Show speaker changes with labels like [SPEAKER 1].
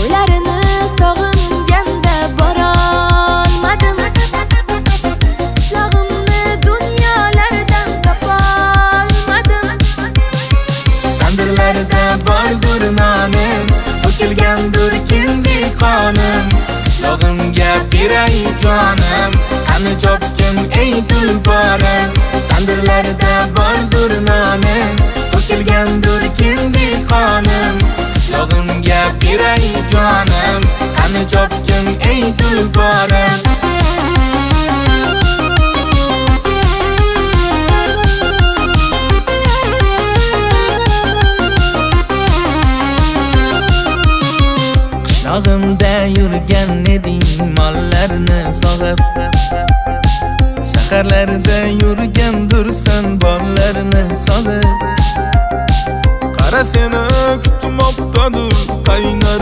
[SPEAKER 1] To'ylarini sog'inganda borolmadim. Qishlog'imni dunyolardan topolmadim.
[SPEAKER 2] Tandirlarda bordur nonim, to'kilgandur kindi qonim. Qishlog'imga beray jonim, qani chopgin ey tulporim. Tandirlarda bordur nonim, to'kilgandur kindi qonim. Qishlog'imga beray jonim, qani chopgin ey tulporim. Qishlog'imda yurgan eding mollarni sog'ib, shaharlarda yurgandursan bollarni sog'ib. Qara seni kutmoqdadir qaynar